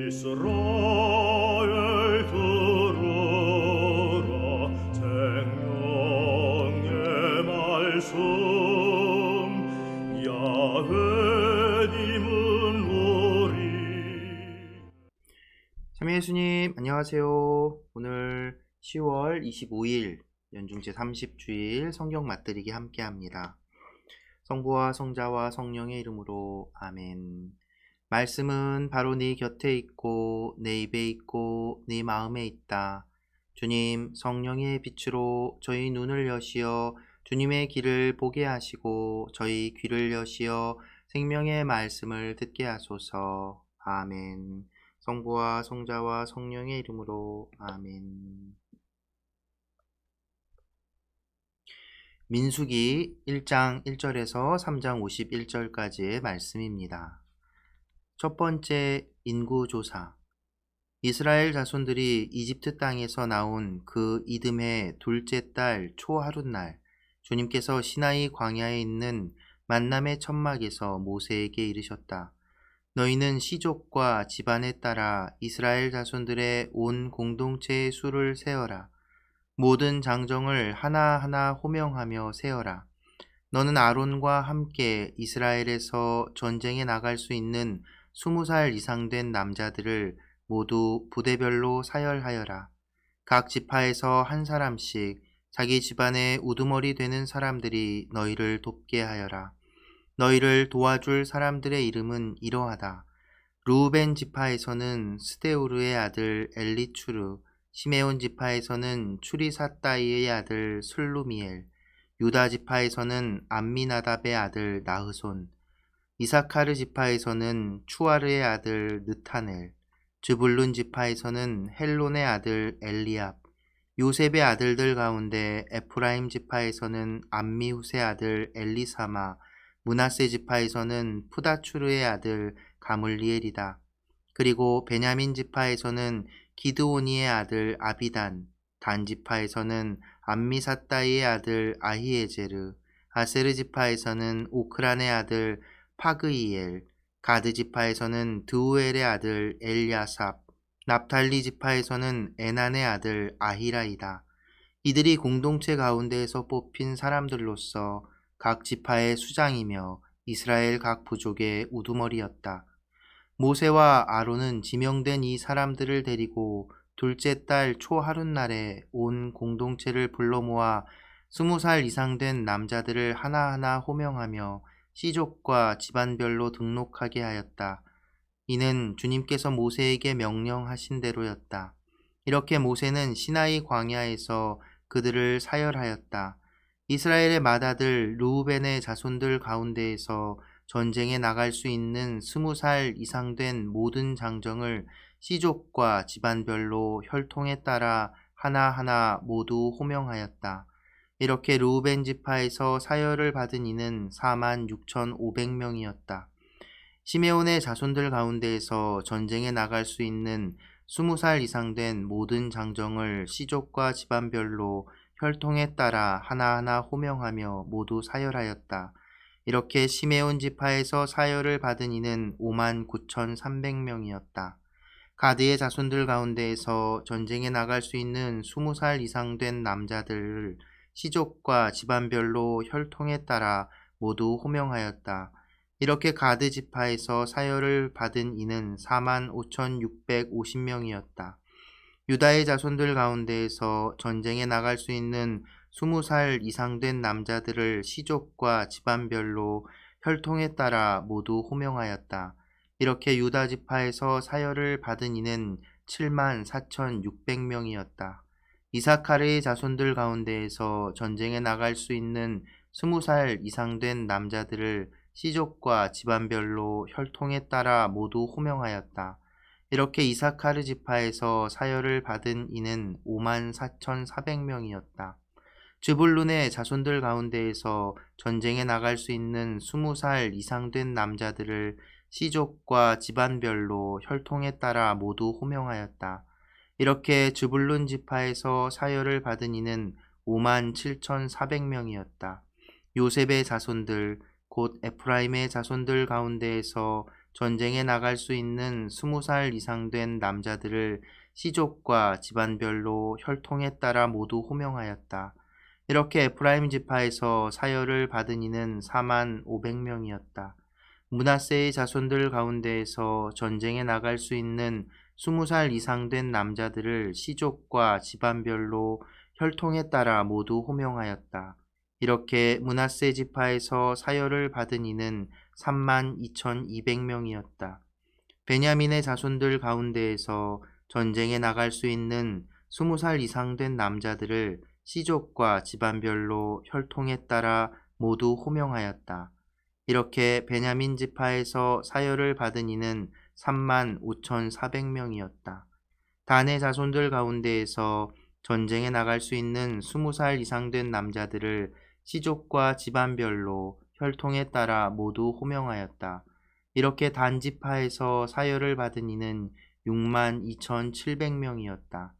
이스라엘 들으라 생명의 말씀 야훼님은 우리. 참여 예수님 안녕하세요. 오늘 10월 25일 연중제 30주일 성경 맛들이기 함께합니다. 성부와 성자와 성령의 이름으로 아멘. 말씀은 바로 네 곁에 있고 내 입에 있고 네 마음에 있다. 주님, 성령의 빛으로 저희 눈을 여시어 주님의 길을 보게 하시고 저희 귀를 여시어 생명의 말씀을 듣게 하소서. 아멘. 성부와 성자와 성령의 이름으로 아멘. 민수기 1장 1절에서 3장 51절까지의 말씀입니다. 첫 번째, 인구조사. 이스라엘 자손들이 이집트 땅에서 나온 그 이듬해 둘째 달 초하룻날, 주님께서 시나이 광야에 있는 만남의 천막에서 모세에게 이르셨다. 너희는 시족과 집안에 따라 이스라엘 자손들의 온 공동체의 수를 세어라. 모든 장정을 하나하나 호명하며 세어라. 너는 아론과 함께 이스라엘에서 전쟁에 나갈 수 있는 20살 이상 된 남자들을 모두 부대별로 사열하여라. 각 지파에서 한 사람씩 자기 집안의 우두머리 되는 사람들이 너희를 돕게 하여라. 너희를 도와줄 사람들의 이름은 이러하다. 루벤 지파에서는 스데우르의 아들 엘리추르, 시메온 지파에서는 추리사따이의 아들 슬루미엘, 유다 지파에서는 암미나답의 아들 나흐손, 이사카르 지파에서는 추아르의 아들 느타넬, 즈불룬 지파에서는 헬론의 아들 엘리압, 요셉의 아들들 가운데 에프라임 지파에서는 암미훗의 아들 엘리사마, 므낫세 지파에서는 푸다추르의 아들 가물리엘이다. 그리고 베냐민 지파에서는 기드오니의 아들 아비단, 단 지파에서는 암미사따이의 아들 아히에제르, 아세르 지파에서는 오크란의 아들 파그이엘, 가드 지파에서는 드우엘의 아들 엘야삽, 납탈리 지파에서는 에난의 아들 아히라이다. 이들이 공동체 가운데에서 뽑힌 사람들로서 각 지파의 수장이며 이스라엘 각 부족의 우두머리였다. 모세와 아론은 지명된 이 사람들을 데리고 둘째 달 초하룻날에 온 공동체를 불러 모아 20살 이상 된 남자들을 하나하나 호명하며 시족과 집안별로 등록하게 하였다. 이는 주님께서 모세에게 명령하신 대로였다. 이렇게 모세는 시나이 광야에서 그들을 사열하였다. 이스라엘의 맏아들 르우벤의 자손들 가운데에서 전쟁에 나갈 수 있는 20살 이상 된 모든 장정을 시족과 집안별로 혈통에 따라 하나하나 모두 호명하였다. 이렇게 르우벤 지파에서 사열을 받은 이는 46,500명이었다. 시메온의 자손들 가운데에서 전쟁에 나갈 수 있는 20살 이상 된 모든 장정을 시족과 집안별로 혈통에 따라 하나하나 호명하며 모두 사열하였다. 이렇게 시메온 지파에서 사열을 받은 이는 59,300명이었다. 가드의 자손들 가운데에서 전쟁에 나갈 수 있는 20살 이상 된 남자들을 시족과 집안별로 혈통에 따라 모두 호명하였다. 이렇게 가드 지파에서 사열을 받은 이는 45,650명이었다. 유다의 자손들 가운데에서 전쟁에 나갈 수 있는 20살 이상 된 남자들을 시족과 집안별로 혈통에 따라 모두 호명하였다. 이렇게 유다 지파에서 사열을 받은 이는 74,600명이었다. 이사카르의 자손들 가운데에서 전쟁에 나갈 수 있는 20살 이상 된 남자들을 시족과 집안별로 혈통에 따라 모두 호명하였다. 이렇게 이사카르 지파에서 사열을 받은 이는 54,400명이었다. 즈불룬의 자손들 가운데에서 전쟁에 나갈 수 있는 20살 이상 된 남자들을 시족과 집안별로 혈통에 따라 모두 호명하였다. 이렇게 즈불룬 지파에서 사열을 받은 이는 57,400명이었다. 요셉의 자손들 곧 에프라임의 자손들 가운데에서 전쟁에 나갈 수 있는 20살 이상 된 남자들을 시족과 집안별로 혈통에 따라 모두 호명하였다. 이렇게 에프라임 지파에서 사열을 받은 이는 4만 500명이었다. 므낫세의 자손들 가운데에서 전쟁에 나갈 수 있는 20살 이상 된 남자들을 시족과 집안별로 혈통에 따라 모두 호명하였다. 이렇게 므낫세 지파에서 사열을 받은 이는 3만 2,200명이었다. 베냐민의 자손들 가운데에서 전쟁에 나갈 수 있는 20살 이상 된 남자들을 시족과 집안별로 혈통에 따라 모두 호명하였다. 이렇게 베냐민 지파에서 사열을 받은 이는 3만 5,400명이었다. 단의 자손들 가운데에서 전쟁에 나갈 수 있는 20살 이상 된 남자들을 시족과 집안별로 혈통에 따라 모두 호명하였다. 이렇게 단 지파에서 사열을 받은 이는 6만 2,700명이었다.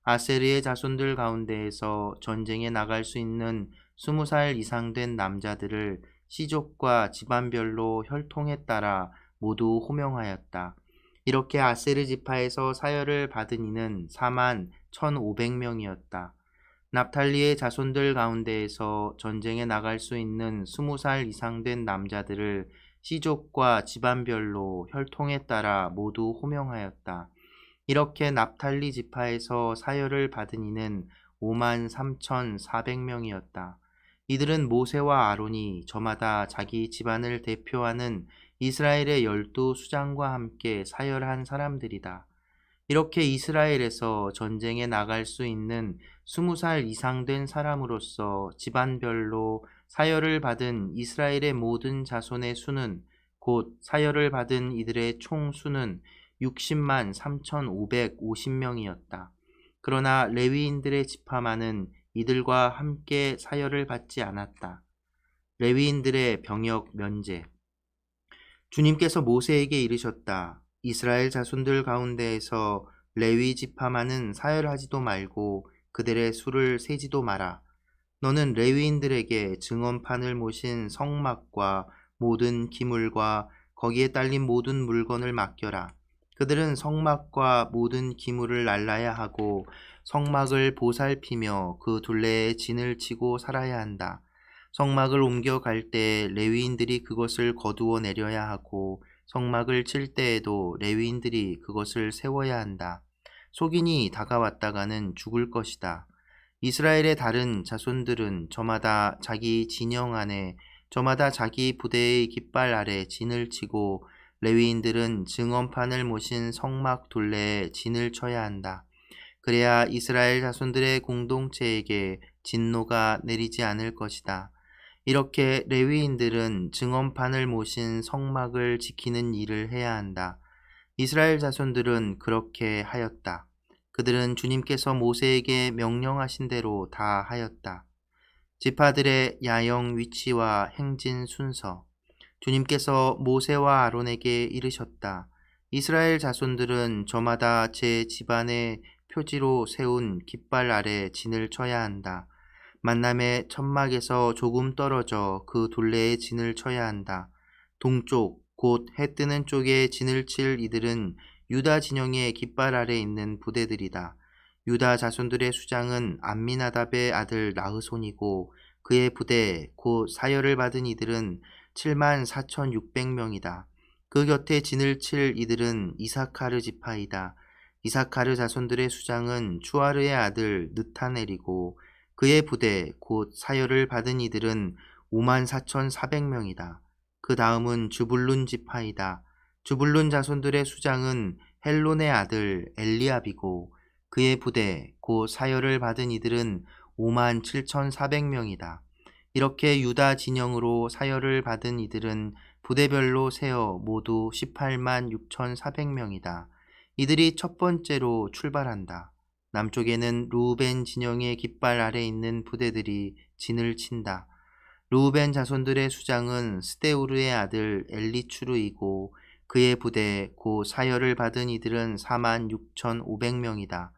아세르의 자손들 가운데에서 전쟁에 나갈 수 있는 20살 이상 된 남자들을 시족과 집안별로 혈통에 따라 모두 호명하였다. 이렇게 아세르 지파에서 사열을 받은 이는 4만 1,500명이었다. 납탈리의 자손들 가운데에서 전쟁에 나갈 수 있는 20살 이상 된 남자들을 시족과 집안별로 혈통에 따라 모두 호명하였다. 이렇게 납탈리 지파에서 사열을 받은 이는 5만 3,400명이었다. 이들은 모세와 아론이 저마다 자기 집안을 대표하는 이스라엘의 12수장과 함께 사열한 사람들이다. 이렇게 이스라엘에서 전쟁에 나갈 수 있는 20살 이상 된 사람으로서 집안별로 사열을 받은 이스라엘의 모든 자손의 수는 곧 사열을 받은 이들의 총 수는 60만 3,550명이었다. 그러나 레위인들의 지파만은 이들과 함께 사열을 받지 않았다. 레위인들의 병역 면제. 주님께서 모세에게 이르셨다. 이스라엘 자손들 가운데에서 레위 지파만은 사열하지도 말고 그들의 수를 세지도 마라. 너는 레위인들에게 증언판을 모신 성막과 모든 기물과 거기에 딸린 모든 물건을 맡겨라. 그들은 성막과 모든 기물을 날라야 하고 성막을 보살피며 그 둘레에 진을 치고 살아야 한다. 성막을 옮겨갈 때 레위인들이 그것을 거두어 내려야 하고 성막을 칠 때에도 레위인들이 그것을 세워야 한다. 속인이 다가왔다가는 죽을 것이다. 이스라엘의 다른 자손들은 저마다 자기 진영 안에 저마다 자기 부대의 깃발 아래 진을 치고 레위인들은 증언판을 모신 성막 둘레에 진을 쳐야 한다. 그래야 이스라엘 자손들의 공동체에게 진노가 내리지 않을 것이다. 이렇게 레위인들은 증언판을 모신 성막을 지키는 일을 해야 한다. 이스라엘 자손들은 그렇게 하였다. 그들은 주님께서 모세에게 명령하신 대로 다 하였다. 지파들의 야영 위치와 행진 순서. 주님께서 모세와 아론에게 이르셨다. 이스라엘 자손들은 저마다 제 집안의 표지로 세운 깃발 아래 진을 쳐야 한다. 만남의 천막에서 조금 떨어져 그 둘레에 진을 쳐야 한다. 동쪽, 곧 해 뜨는 쪽에 진을 칠 이들은 유다 진영의 깃발 아래 있는 부대들이다. 유다 자손들의 수장은 암미나답의 아들 나흐손이고 그의 부대, 곧 사열을 받은 이들은 7만 4,600명이다. 그 곁에 진을 칠 이들은 이사카르 지파이다. 이사카르 자손들의 수장은 추아르의 아들 느타넬이고 그의 부대 곧 사열을 받은 이들은 5만 4,400명이다. 그 다음은 주불룬 지파이다. 주불룬 자손들의 수장은 헬론의 아들 엘리압이고 그의 부대 곧 사열을 받은 이들은 5만 7,400명이다. 이렇게 유다 진영으로 사열을 받은 이들은 부대별로 세어 모두 18만 6,400명이다. 이들이 첫 번째로 출발한다. 남쪽에는 루우벤 진영의 깃발 아래 있는 부대들이 진을 친다. 루우벤 자손들의 수장은 스데우르의 아들 엘리추르이고 그의 부대 곧 사열을 받은 이들은 4만 6,500명이다.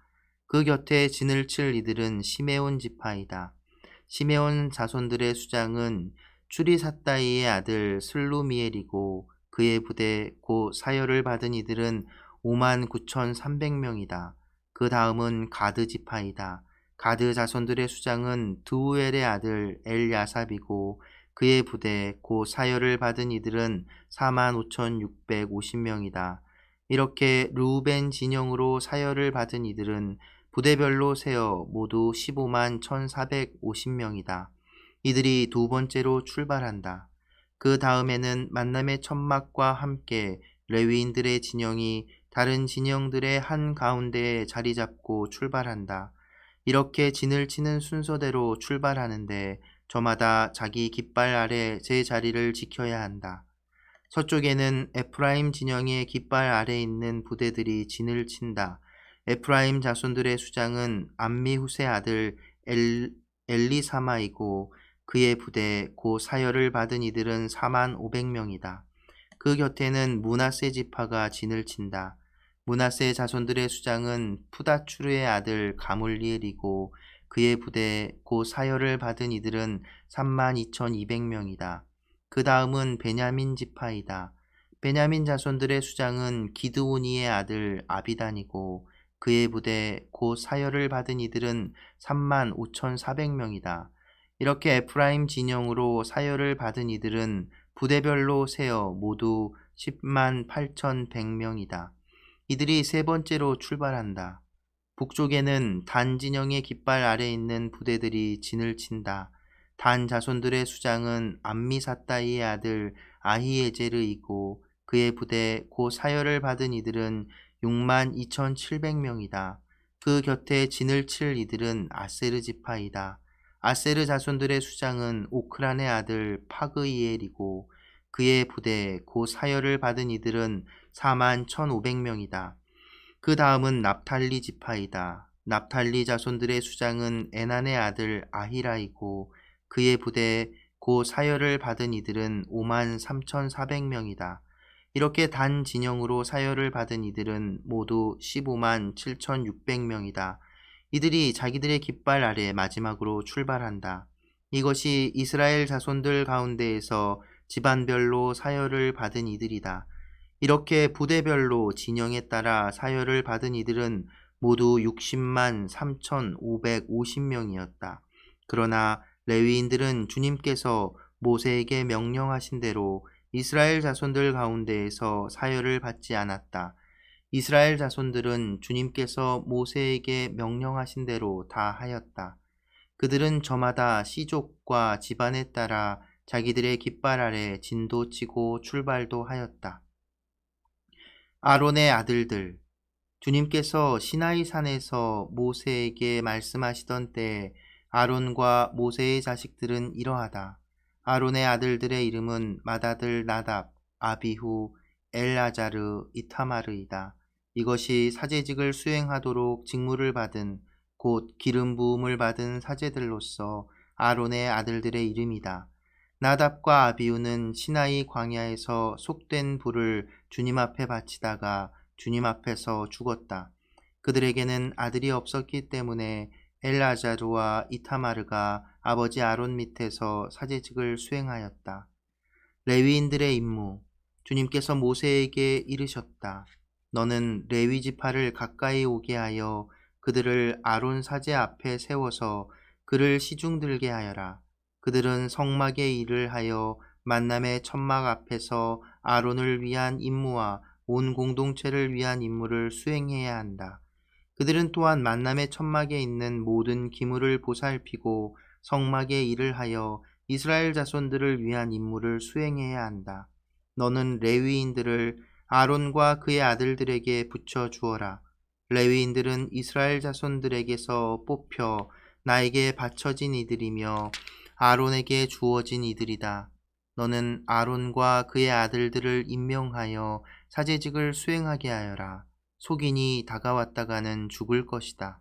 그 곁에 진을 칠 이들은 시메온 지파이다. 시메온 자손들의 수장은 추리사따이의 아들 슬루미엘이고 그의 부대 곧 사열을 받은 이들은 59,300명이다. 그 다음은 가드 지파이다. 가드 자손들의 수장은 드우엘의 아들 엘야삽이고 그의 부대 곧 사열을 받은 이들은 45,650명이다. 이렇게 르우벤 진영으로 사열을 받은 이들은 부대별로 세어 모두 151,450명이다. 이들이 두 번째로 출발한다. 그 다음에는 만남의 천막과 함께 레위인들의 진영이 다른 진영들의 한 가운데에 자리 잡고 출발한다. 이렇게 진을 치는 순서대로 출발하는데 저마다 자기 깃발 아래 제 자리를 지켜야 한다. 서쪽에는 에프라임 진영의 깃발 아래 있는 부대들이 진을 친다. 에프라임 자손들의 수장은 암미후세 아들 엘리사마이고 그의 부대 곧 사열을 받은 이들은 45,000명이다. 그 곁에는 므낫세 지파가 진을 친다. 므낫세 자손들의 수장은 푸다추르의 아들 가물리엘이고 그의 부대 곧 사열을 받은 이들은 32,200명이다. 그 다음은 베냐민 지파이다. 베냐민 자손들의 수장은 기드오니의 아들 아비단이고 그의 부대 곧 사열을 받은 이들은 35,400명이다. 이렇게 에프라임 진영으로 사열을 받은 이들은 부대별로 세어 모두 108,100명이다. 이들이 세 번째로 출발한다. 북쪽에는 단 진영의 깃발 아래 있는 부대들이 진을 친다. 단 자손들의 수장은 암미사따이의 아들 아히에제르이고 그의 부대 곧 사열을 받은 이들은 62,700명이다. 그 곁에 진을 칠 이들은 아세르 지파이다. 아세르 자손들의 수장은 오크란의 아들 파그이엘이고 그의 부대 곧 사열을 받은 이들은 41,500명이다. 그 다음은 납탈리 지파이다. 납탈리 자손들의 수장은 에난의 아들 아히라이고 그의 부대 곧 사열을 받은 이들은 53,400명이다. 이렇게 단 진영으로 사열을 받은 이들은 모두 157,600명이다. 이들이 자기들의 깃발 아래 마지막으로 출발한다. 이것이 이스라엘 자손들 가운데에서 집안별로 사열을 받은 이들이다. 이렇게 부대별로 진영에 따라 사열을 받은 이들은 모두 603,550명이었다. 그러나 레위인들은 주님께서 모세에게 명령하신 대로 이스라엘 자손들 가운데에서 사열을 받지 않았다. 이스라엘 자손들은 주님께서 모세에게 명령하신 대로 다 하였다. 그들은 저마다 시족과 집안에 따라 자기들의 깃발 아래 진도 치고 출발도 하였다. 아론의 아들들, 주님께서 시나이 산에서 모세에게 말씀하시던 때에 아론과 모세의 자식들은 이러하다. 아론의 아들들의 이름은 맏아들 나답, 아비후, 엘아자르, 이타마르이다. 이것이 사제직을 수행하도록 직무를 받은 곧 기름 부음을 받은 사제들로서 아론의 아들들의 이름이다. 나답과 아비후는 시나이 광야에서 속된 불을 주님 앞에 바치다가 주님 앞에서 죽었다. 그들에게는 아들이 없었기 때문에 엘아자르와 이타마르가 아버지 아론 밑에서 사제직을 수행하였다. 레위인들의 임무. 주님께서 모세에게 이르셨다. 너는 레위 지파를 가까이 오게 하여 그들을 아론 사제 앞에 세워서 그를 시중들게 하여라. 그들은 성막의 일을 하여 만남의 천막 앞에서 아론을 위한 임무와 온 공동체를 위한 임무를 수행해야 한다. 그들은 또한 만남의 천막에 있는 모든 기물을 보살피고 성막의 일을 하여 이스라엘 자손들을 위한 임무를 수행해야 한다. 너는 레위인들을 아론과 그의 아들들에게 붙여 주어라. 레위인들은 이스라엘 자손들에게서 뽑혀 나에게 바쳐진 이들이며 아론에게 주어진 이들이다. 너는 아론과 그의 아들들을 임명하여 사제직을 수행하게 하여라. 속인이 다가왔다가는 죽을 것이다.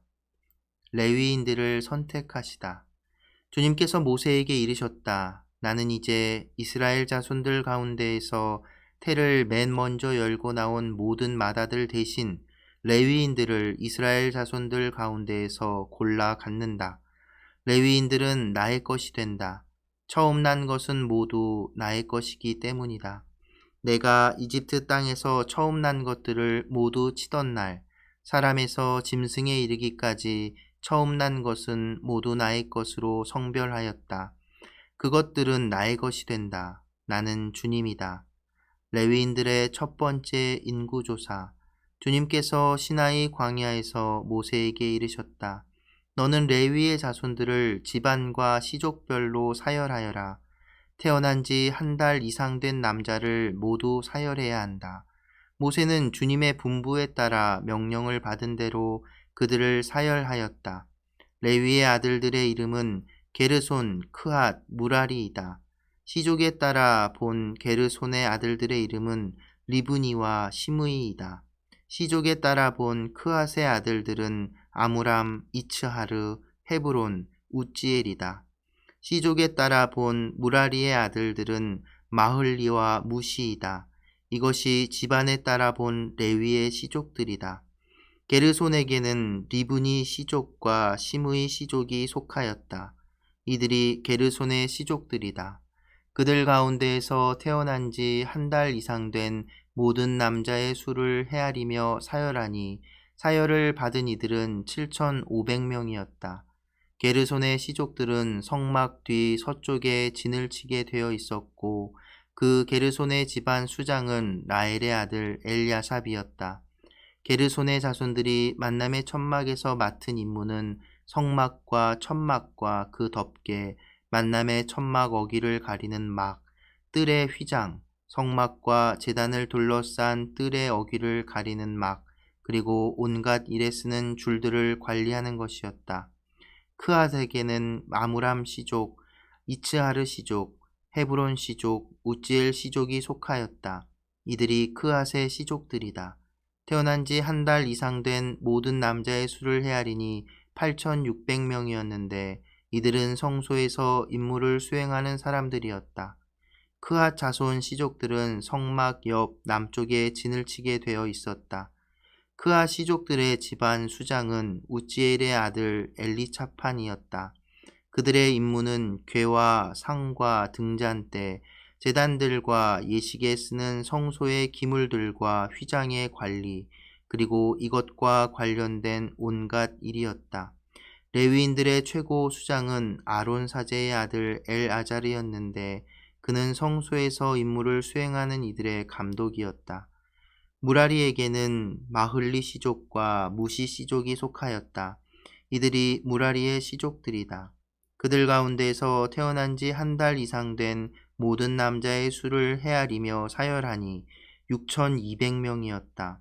레위인들을 선택하시다. 주님께서 모세에게 이르셨다. 나는 이제 이스라엘 자손들 가운데에서 태를 맨 먼저 열고 나온 모든 맏아들 대신 레위인들을 이스라엘 자손들 가운데에서 골라 갖는다. 레위인들은 나의 것이 된다. 처음 난 것은 모두 나의 것이기 때문이다. 내가 이집트 땅에서 처음 난 것들을 모두 치던 날, 사람에서 짐승에 이르기까지 처음 난 것은 모두 나의 것으로 성별하였다. 그것들은 나의 것이 된다. 나는 주님이다. 레위인들의 첫 번째 인구조사. 주님께서 시나이 광야에서 모세에게 이르셨다. 너는 레위의 자손들을 집안과 시족별로 사열하여라. 태어난 지 한 달 이상 된 남자를 모두 사열해야 한다. 모세는 주님의 분부에 따라 명령을 받은 대로 그들을 사열하였다. 레위의 아들들의 이름은 게르손, 크앗, 무라리이다. 시족에 따라 본 게르손의 아들들의 이름은 리브니와 시므이이다. 시족에 따라 본 크앗의 아들들은 아므람, 이츠하르, 헤브론, 우찌엘이다. 시족에 따라 본 무라리의 아들들은 마흘리와 무시이다. 이것이 집안에 따라 본 레위의 시족들이다. 게르손에게는 리브니 시족과 시므이 시족이 속하였다. 이들이 게르손의 시족들이다. 그들 가운데에서 태어난 지 한 달 이상 된 모든 남자의 수를 헤아리며 사열하니 사열을 받은 이들은 7,500명이었다. 게르손의 시족들은 성막 뒤 서쪽에 진을 치게 되어 있었고 그 게르손의 집안 수장은 라엘의 아들 엘야삽이었다. 게르손의 자손들이 만남의 천막에서 맡은 임무는 성막과 천막과 그 덮개, 만남의 천막 어기를 가리는 막, 뜰의 휘장, 성막과 제단을 둘러싼 뜰의 어기를 가리는 막, 그리고 온갖 일에 쓰는 줄들을 관리하는 것이었다. 크앗에게는 아므람 시족, 이츠하르 시족, 헤브론 시족, 우찌엘 시족이 속하였다. 이들이 크앗의 시족들이다. 태어난 지 한 달 이상 된 모든 남자의 수를 헤아리니 8,600명이었는데 이들은 성소에서 임무를 수행하는 사람들이었다. 크앗 자손 시족들은 성막 옆 남쪽에 진을 치게 되어 있었다. 크앗 시족들의 집안 수장은 우찌엘의 아들 엘리차판이었다. 그들의 임무는 궤와 상과 등잔대, 제단들과 예식에 쓰는 성소의 기물들과 휘장의 관리, 그리고 이것과 관련된 온갖 일이었다. 레위인들의 최고 수장은 아론 사제의 아들 엘아자르였는데 그는 성소에서 임무를 수행하는 이들의 감독이었다. 무라리에게는 마흘리 시족과 무시 시족이 속하였다. 이들이 무라리의 시족들이다. 그들 가운데서 태어난 지 한 달 이상 된 모든 남자의 수를 헤아리며 사열하니 6,200명이었다.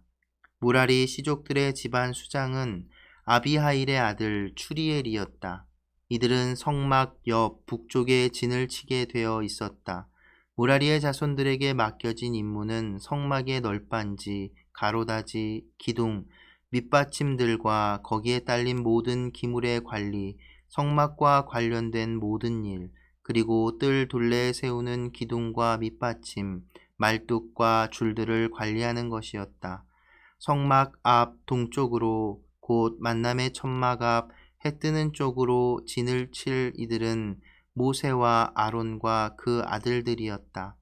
무라리 시족들의 집안 수장은 아비하일의 아들 추리엘이었다. 이들은 성막 옆 북쪽에 진을 치게 되어 있었다. 무라리의 자손들에게 맡겨진 임무는 성막의 널빤지, 가로다지, 기둥, 밑받침들과 거기에 딸린 모든 기물의 관리, 성막과 관련된 모든 일, 그리고 뜰 둘레에 세우는 기둥과 밑받침, 말뚝과 줄들을 관리하는 것이었다. 성막 앞 동쪽으로 곧 만남의 천막 앞 해 뜨는 쪽으로 진을 칠 이들은 모세와 아론과 그 아들들이었다.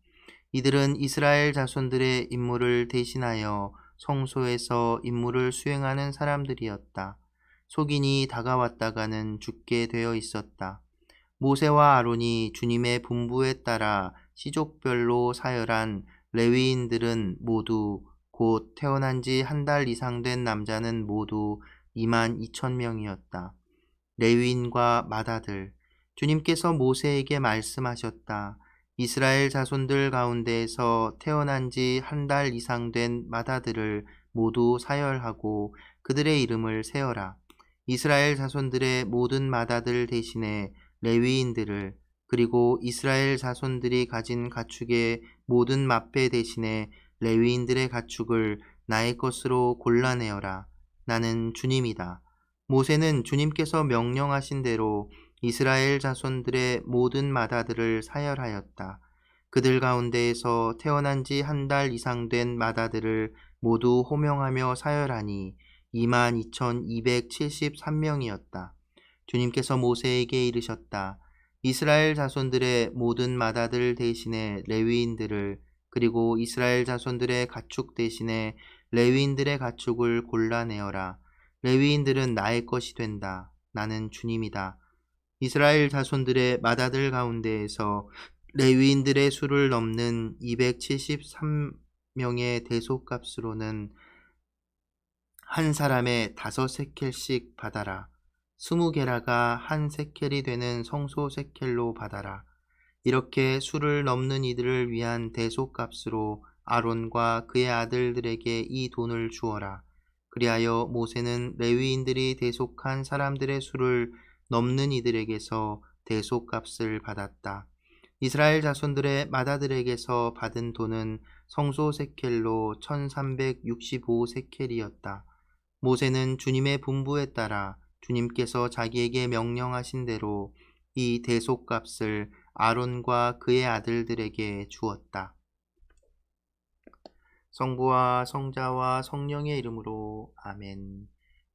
이들은 이스라엘 자손들의 임무를 대신하여 성소에서 임무를 수행하는 사람들이었다. 속인이 다가왔다가는 죽게 되어 있었다. 모세와 아론이 주님의 분부에 따라 시족별로 사열한 레위인들은 모두 곧 태어난 지 한 달 이상 된 남자는 모두 22,000명이었다. 레위인과 맏아들, 주님께서 모세에게 말씀하셨다. 이스라엘 자손들 가운데에서 태어난 지 한 달 이상 된 맏아들을 모두 사열하고 그들의 이름을 세어라. 이스라엘 자손들의 모든 맏아들 대신에 레위인들을, 그리고 이스라엘 자손들이 가진 가축의 모든 맏배 대신에 레위인들의 가축을 나의 것으로 골라내어라. 나는 주님이다. 모세는 주님께서 명령하신 대로 이스라엘 자손들의 모든 맏아들을 사열하였다. 그들 가운데에서 태어난 지 한 달 이상 된 맏아들을 모두 호명하며 사열하니 22,273명이었다. 주님께서 모세에게 이르셨다. 이스라엘 자손들의 모든 맏아들 대신에 레위인들을, 그리고 이스라엘 자손들의 가축 대신에 레위인들의 가축을 골라내어라. 레위인들은 나의 것이 된다. 나는 주님이다. 이스라엘 자손들의 맏아들 가운데에서 레위인들의 수를 넘는 273명의 대속값으로는 한 사람에 5세켈씩 받아라. 20게라가 한 세켈이 되는 성소 세켈로 받아라. 이렇게 수를 넘는 이들을 위한 대속값으로 아론과 그의 아들들에게 이 돈을 주어라. 그리하여 모세는 레위인들이 대속한 사람들의 수를 넘는 이들에게서 대속값을 받았다. 이스라엘 자손들의 맏아들에게서 받은 돈은 성소 세켈로 1365 세켈이었다. 모세는 주님의 분부에 따라 주님께서 자기에게 명령하신 대로 이 대속값을 아론과 그의 아들들에게 주었다. 성부와 성자와 성령의 이름으로 아멘.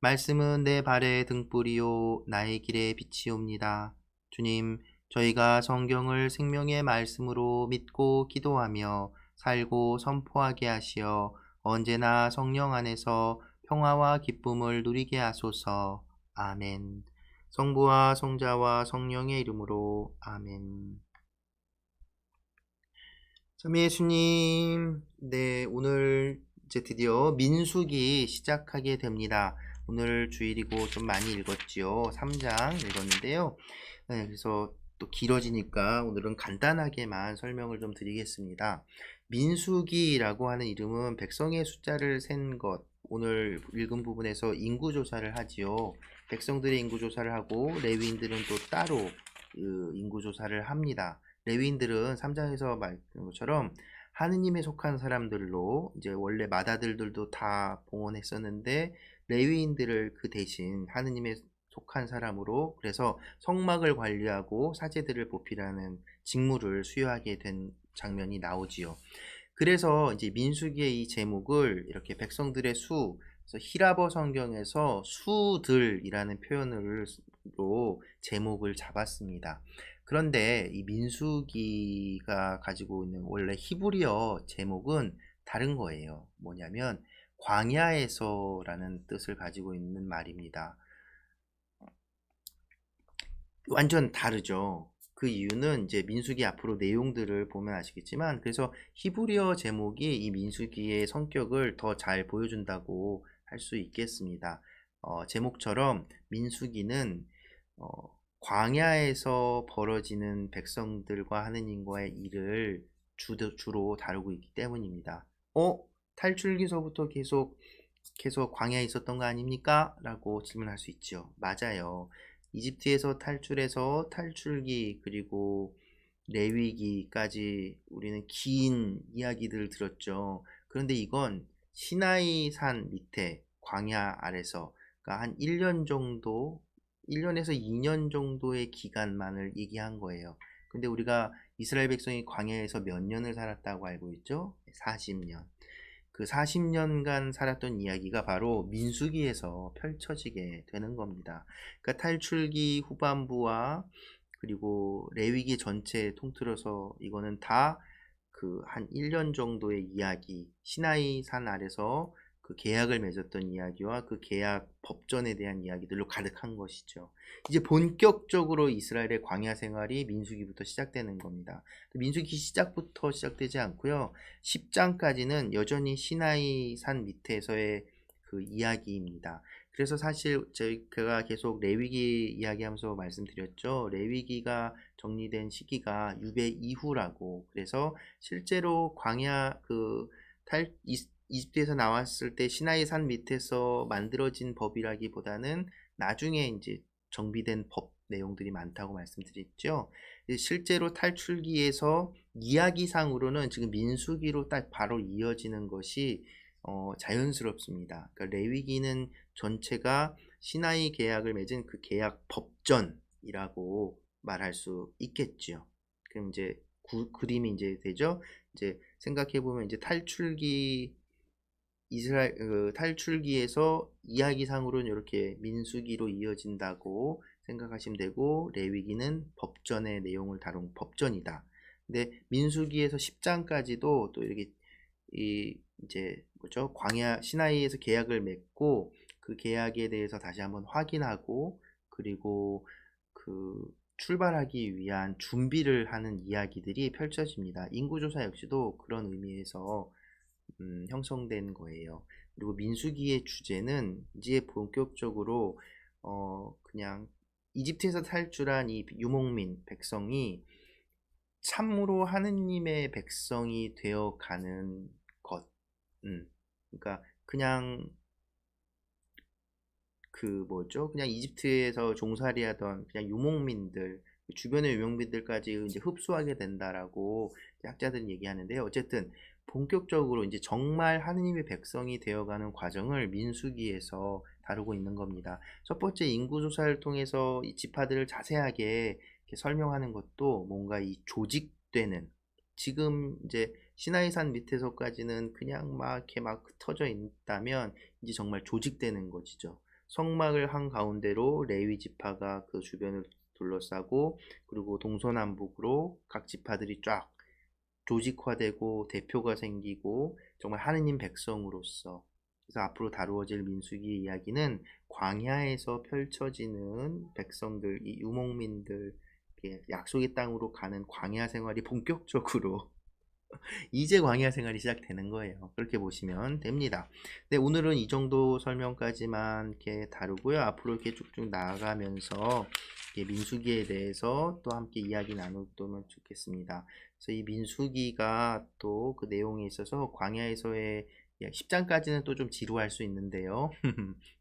말씀은 내 발의 등불이요 나의 길의 빛이옵니다. 주님, 저희가 성경을 생명의 말씀으로 믿고 기도하며 살고 선포하게 하시어 언제나 성령 안에서 평화와 기쁨을 누리게 하소서. 아멘. 성부와 성자와 성령의 이름으로 아멘. 참 예수님, 네, 오늘 이제 드디어 민수기 시작하게 됩니다. 오늘 주일이고 좀 많이 읽었지요. 3장 읽었는데요. 네, 그래서 또 길어지니까 오늘은 간단하게만 설명을 좀 드리겠습니다. 민수기라고 하는 이름은 백성의 숫자를 센 것, 오늘 읽은 부분에서 인구조사를 하지요. 백성들의 인구조사를 하고 레위인들은 또 따로 인구조사를 합니다. 레위인들은 3장에서 말한 것처럼 하느님에 속한 사람들로 이제 원래 맏아들들도 다 봉헌했었는데 레위인들을 그 대신 하느님에 속한 사람으로 그래서 성막을 관리하고 사제들을 보필하는 직무를 수여하게 된 장면이 나오지요. 그래서 이제 민수기의 이 제목을 이렇게 백성들의 수, 그래서 히라버 성경에서 수들이라는 표현으로 제목을 잡았습니다. 그런데 이 민수기가 가지고 있는 원래 히브리어 제목은 다른 거예요. 뭐냐면 광야에서라는 뜻을 가지고 있는 말입니다. 완전 다르죠. 그 이유는 이제 민수기 앞으로 내용들을 보면 아시겠지만 그래서 히브리어 제목이 이 민수기의 성격을 더 잘 보여준다고 할 수 있겠습니다. 제목처럼 민수기는 광야에서 벌어지는 백성들과 하느님과의 일을 주로 다루고 있기 때문입니다. 탈출기서부터 계속 광야에 있었던 거 아닙니까? 라고 질문할 수 있죠. 맞아요. 이집트에서 탈출해서 탈출기 그리고 레위기까지 우리는 긴 이야기들을 들었죠. 그런데 이건 시나이 산 밑에 광야 아래서 그러니까 한 1년 정도 1년에서 2년 정도의 기간만을 얘기한 거예요. 근데 우리가 이스라엘 백성이 광야에서 몇 년을 살았다고 알고 있죠? 40년. 그 40년간 살았던 이야기가 바로 민수기에서 펼쳐지게 되는 겁니다. 그러니까 탈출기 후반부와 그리고 레위기 전체 통틀어서 이거는 다 그 한 1년 정도의 이야기, 시나이 산 아래서 그 계약을 맺었던 이야기와 그 계약 법전에 대한 이야기들로 가득한 것이죠. 이제 본격적으로 이스라엘의 광야 생활이 민수기부터 시작되는 겁니다. 민수기 시작부터 시작되지 않고요. 10장까지는 여전히 시나이 산 밑에서의 그 이야기입니다. 그래서 사실 제가 계속 레위기 이야기하면서 말씀드렸죠. 레위기가 정리된 시기가 유배 이후라고. 그래서 실제로 광야 이집트에서 나왔을 때 시나이 산 밑에서 만들어진 법이라기보다는 나중에 이제 정비된 법 내용들이 많다고 말씀드렸죠. 실제로 탈출기에서 이야기상으로는 지금 민수기로 딱 바로 이어지는 것이 자연스럽습니다. 그러니까 레위기는 전체가 시나이 계약을 맺은 그 계약 법전이라고 말할 수 있겠죠. 그럼 이제 그림이 이제 되죠. 이제 생각해 보면 이제 탈출기에서 이야기상으로는 이렇게 민수기로 이어진다고 생각하시면 되고 레위기는 법전의 내용을 다룬 법전이다. 근데 민수기에서 10장까지도 또 이렇게 이제 뭐죠? 광야 시나이에서 계약을 맺고 그 계약에 대해서 다시 한번 확인하고 그리고 그 출발하기 위한 준비를 하는 이야기들이 펼쳐집니다. 인구조사 역시도 그런 의미에서 형성된 거예요. 그리고 민수기의 주제는 이제 본격적으로 그냥 이집트에서 탈출한 이 유목민 백성이 참으로 하느님의 백성이 되어가는 것. 그러니까 그냥 그 뭐죠? 그냥 이집트에서 종살이하던 그냥 유목민들, 주변의 유목민들까지 이제 흡수하게 된다라고 학자들은 얘기하는데요. 어쨌든 본격적으로 이제 정말 하느님의 백성이 되어가는 과정을 민수기에서 다루고 있는 겁니다. 첫 번째 인구조사를 통해서 이 지파들을 자세하게 이렇게 설명하는 것도 뭔가 이 조직되는, 지금 이제 시나이산 밑에서까지는 그냥 막 이렇게 막 흩어져 있다면 이제 정말 조직되는 것이죠. 성막을 한 가운데로 레위 지파가 그 주변을 둘러싸고 그리고 동서남북으로 각 지파들이 쫙 조직화되고 대표가 생기고 정말 하느님 백성으로서, 그래서 앞으로 다루어질 민수기 이야기는 광야에서 펼쳐지는 백성들, 이 유목민들, 약속의 땅으로 가는 광야 생활이 본격적으로 이제 광야 생활이 시작되는 거예요. 그렇게 보시면 됩니다. 네, 오늘은 이 정도 설명까지만 이렇게 다루고요. 앞으로 이렇게 쭉쭉 나아가면서 민수기에 대해서 또 함께 이야기 나누면 좋겠습니다. 그래서 이 민수기가 또 그 내용에 있어서 광야에서의 10장까지는 또 좀 지루할 수 있는데요.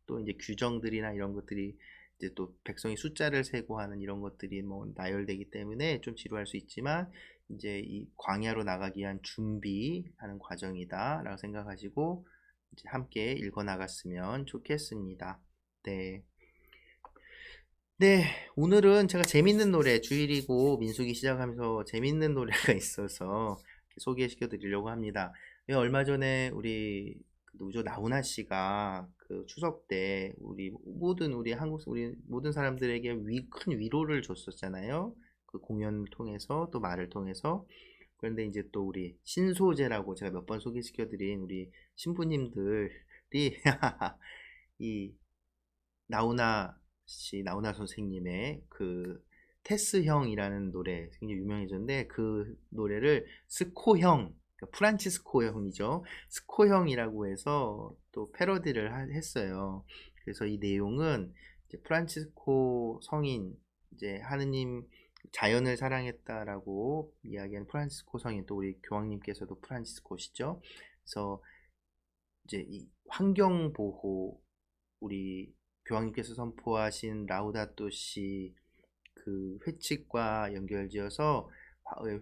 또 이제 규정들이나 이런 것들이 이제 또 백성이 숫자를 세고 하는 이런 것들이 뭐 나열되기 때문에 좀 지루할 수 있지만 이제 이 광야로 나가기 위한 준비하는 과정이다 라고 생각하시고 이제 함께 읽어 나갔으면 좋겠습니다. 네. 네, 오늘은 제가 재밌는 노래, 주일이고 민수기 시작하면서 재밌는 노래가 있어서 소개시켜 드리려고 합니다. 얼마 전에 우리 누구죠? 나훈아 씨가 그 추석 때 우리 한국 우리 모든 사람들에게 큰 위로를 줬었잖아요. 그 공연을 통해서 또 말을 통해서. 그런데 이제 또 우리 신소재라고 제가 몇 번 소개시켜 드린 우리 신부님들이 이 나훈아 선생님의 그 테스 형이라는 노래 굉장히 유명해졌는데 그 노래를 스코 형, 그러니까 프란치스코 형이죠. 스코 형이라고 해서 또 패러디를 했어요. 그래서 이 내용은 이제 프란치스코 성인, 이제 하느님 자연을 사랑했다라고 이야기하는 프란치스코 성인, 또 우리 교황님께서도 프란치스코시죠. 그래서 이제 이 환경 보호, 우리 교황님께서 선포하신 라우다토 시 그 회칙과 연결지어서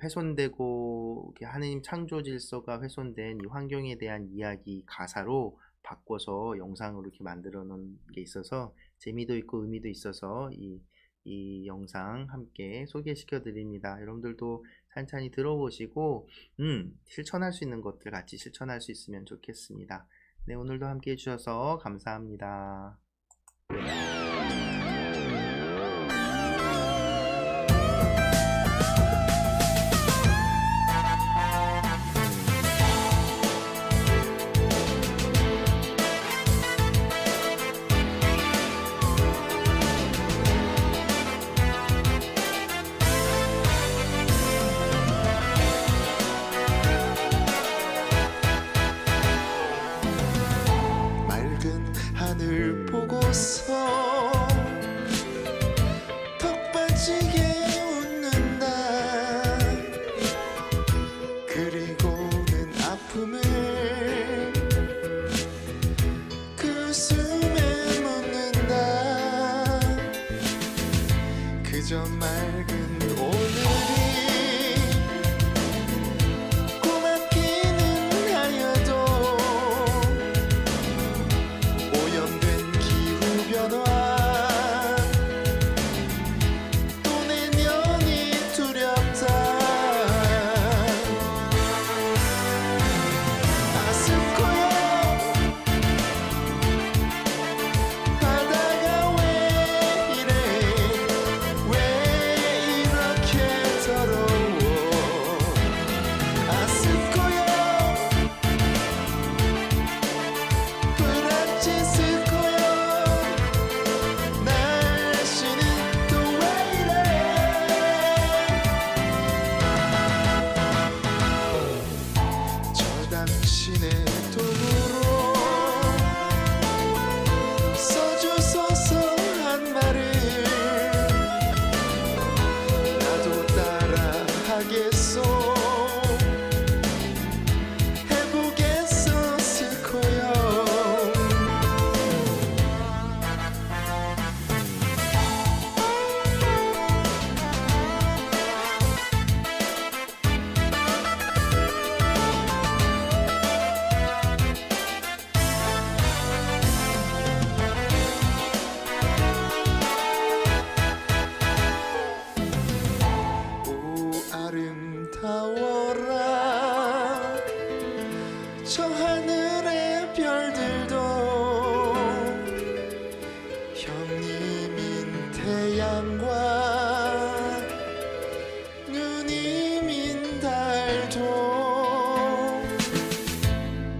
훼손되고 하느님 창조 질서가 훼손된 이 환경에 대한 이야기 가사로 바꿔서 영상으로 이렇게 만들어 놓은 게 있어서 재미도 있고 의미도 있어서 이 영상 함께 소개시켜 드립니다. 여러분들도 찬찬히 들어보시고 실천할 수 있는 것들 같이 실천할 수 있으면 좋겠습니다. 네, 오늘도 함께 해주셔서 감사합니다. 맑은 하늘 보고서 턱 빠지게 웃는다. 그리고는 아픔을 그 숨에 묻는다. 그저 맑은 오늘이 고맙기는 하여도 오염된 기후변화 또 내년이 두렵다. 아스코요 바다가 왜 이래 왜 태양과 눈이 민 달도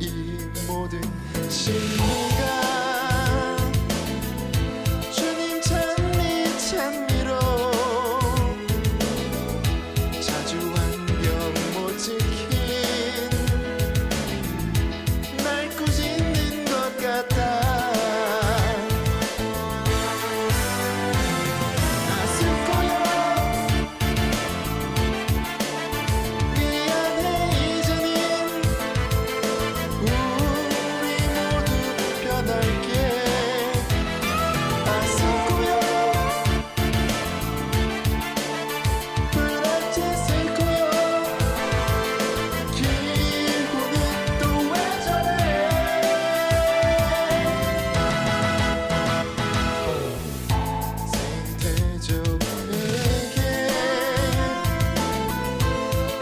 이 모든 진리가 주님 찬미 찬미로 자주 환경 못 지킨 날 꾸짖는 것 같아 아슬 거야 미안해 이제는 우리 모두 변할게 아슬 거야 불안짓을 거야 기분은 또 왜 저래 생태적에게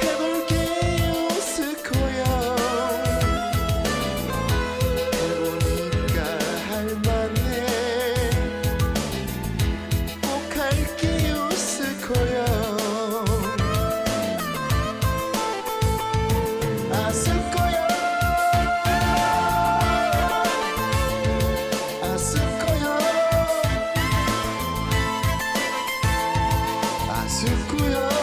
해볼게요 스코요 해보니까 할만해 꼭 할게요 스코요 아스코요 아스코요 아스코요